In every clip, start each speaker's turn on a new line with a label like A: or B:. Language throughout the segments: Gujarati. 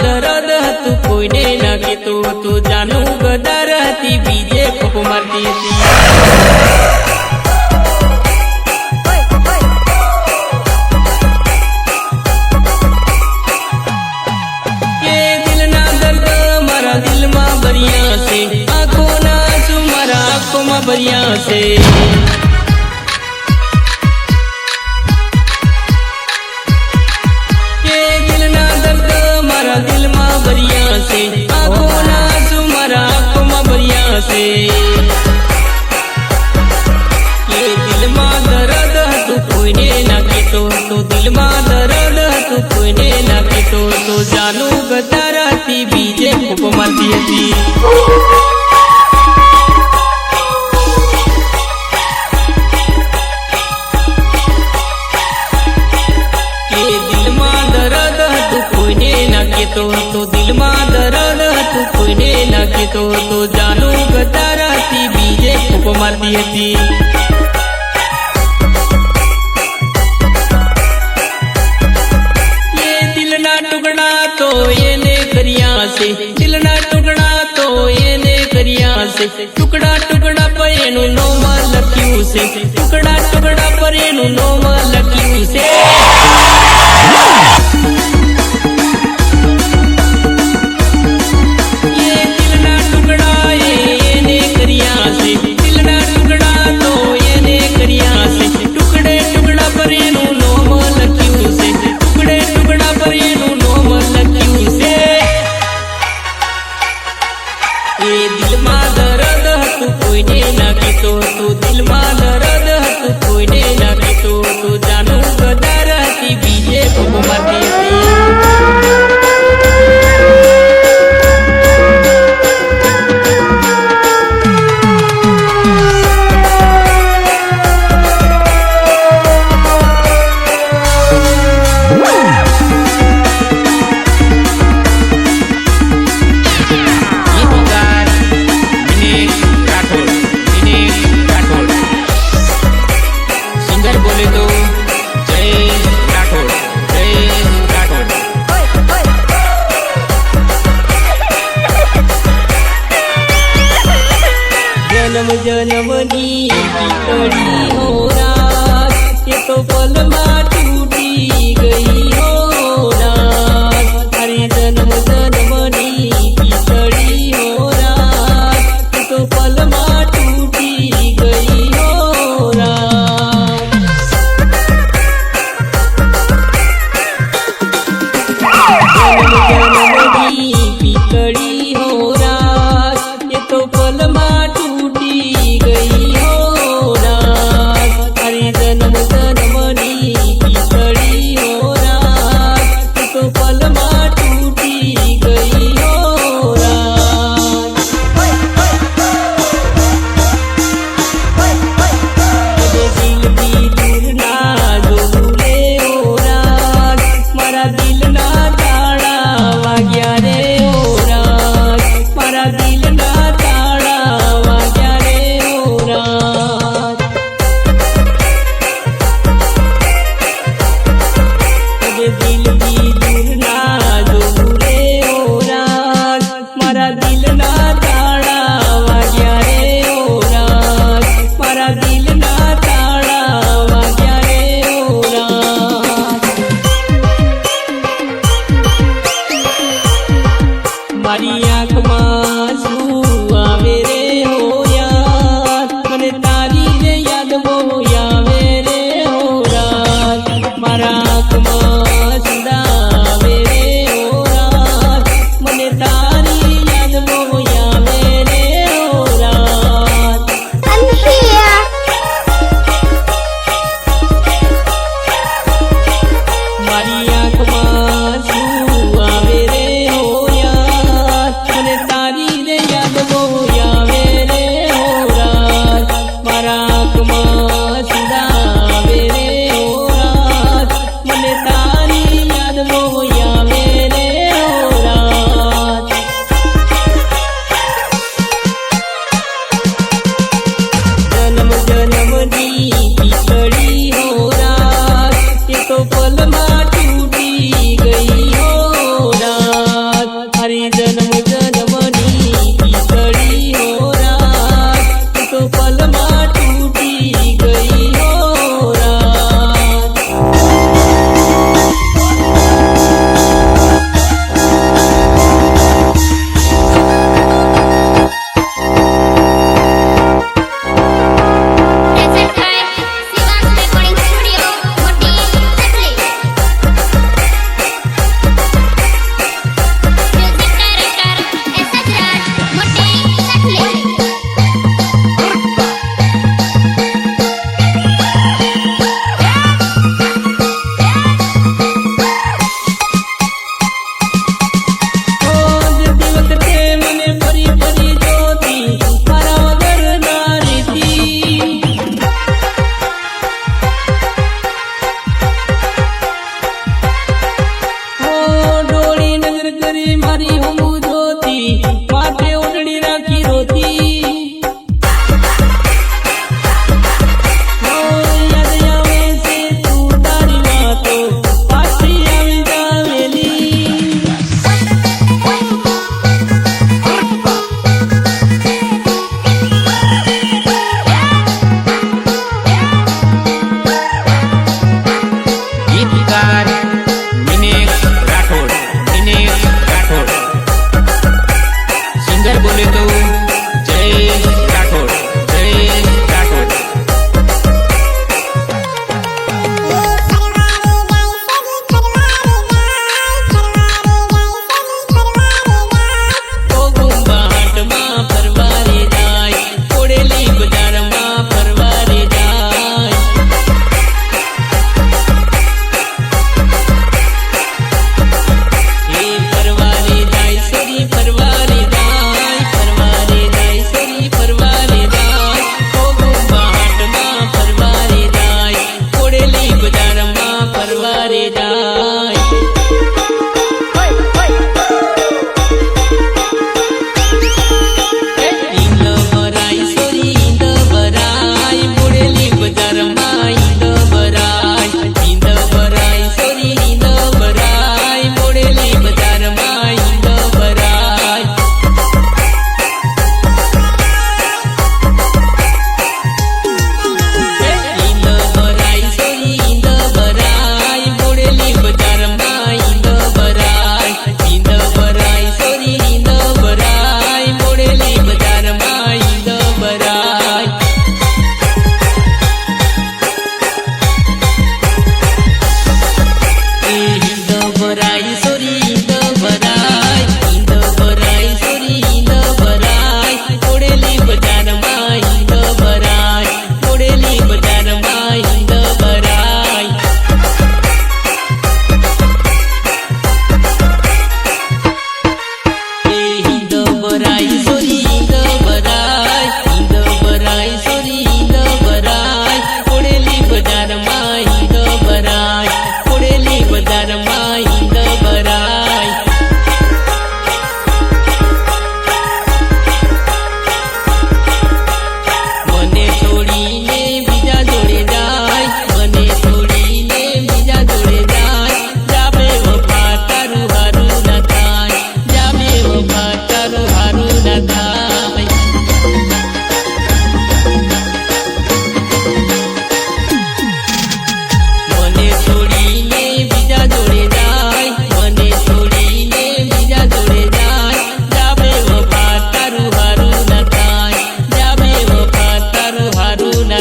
A: દરદ હતું કોઈને ના કહેતું હતું જાનું ગદાર હતી બીજે ખોપ મારતી હતી કે દિલના દર્દ મારા દિલમાં ભર્યા છે આંખોના આંસુ મારા આંખોમાં ભર્યા છે આંખોના આંસુ મારા આંખોમાં ભર્યા છે કે દિલમાં દર્દ હતું કોઈને ના કહેતો હતો દિલમાં દર્દ હતું કોઈને ના કહેતો હતો જાનું ગદાર હતી બીજે ખોપ મારતી હતી તો દિલમાં દર્દ હતું કોઈને ના કહેતો હતો જાનું ગદાર હતી બીજે ખોપ મારતી હતી એ દિલના ટુકડા તો એને કર્યા છે દિલના ટુકડા તો એને કર્યા છે ટુકડા ટુકડા પર એનું નામ લખ્યું છે ટુકડા ટુકડા પર એનું નામ લખ્યું છે દિલમાં દર્દ હતું કોઈને ના કહેતો હતો દિલમાં દર્દ હતું કોઈને ના કહેતો હતો જાનું ગદાર હતી બીજે ખોપ મારતી હતી જન્મની પીકળી હો રાત એ તો પલમાં તૂટી ગઈ હો રાત તારી જન્મની પીકળી હો રાત એ તો પલમાં તૂટી ગઈ હો રાત જન્મની પીકળી હો રાત એ તો પલમાં તૂટી ગઈ હો રાત તારી જન્મની પીકળી હો રાત એ તો પલમાં તૂટી ગઈ હો રાત દિલથી દૂર ના જોવું રે હો રાત મારા દિલના તાળા વાગ્યા રે હો રાત મારા દિલના તાળા વાગ્યા રે હો રાત દિલથી દૂર ના જોવું રે હો રાત મારા દિલના તાળા વાગ્યા રે હો રાત મારા દિલના તાળા વાગ્યા રે હો રાત મારી આંખમાં શું આવે રે હો યાર મને તારી રે યાદ બહુ આવે રે હો રાત મારા આંખમાં સુદા આવે રે હો રાત મને તારી યાદ બહુ આવે રે હો રાત મારી આંખમાં શું આવે રે હો યાર મને તારી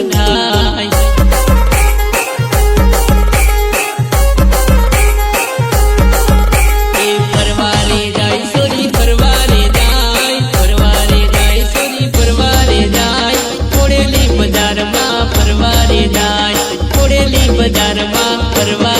A: ના થાય એ ફરવારે જાય સોરી ફરવારે જાય ફરવારે જાય સોરી ફરવારે જાય ખોડેલી બજારમાં ફરવારે જાય ખોડેલી બજારમાં ફરવા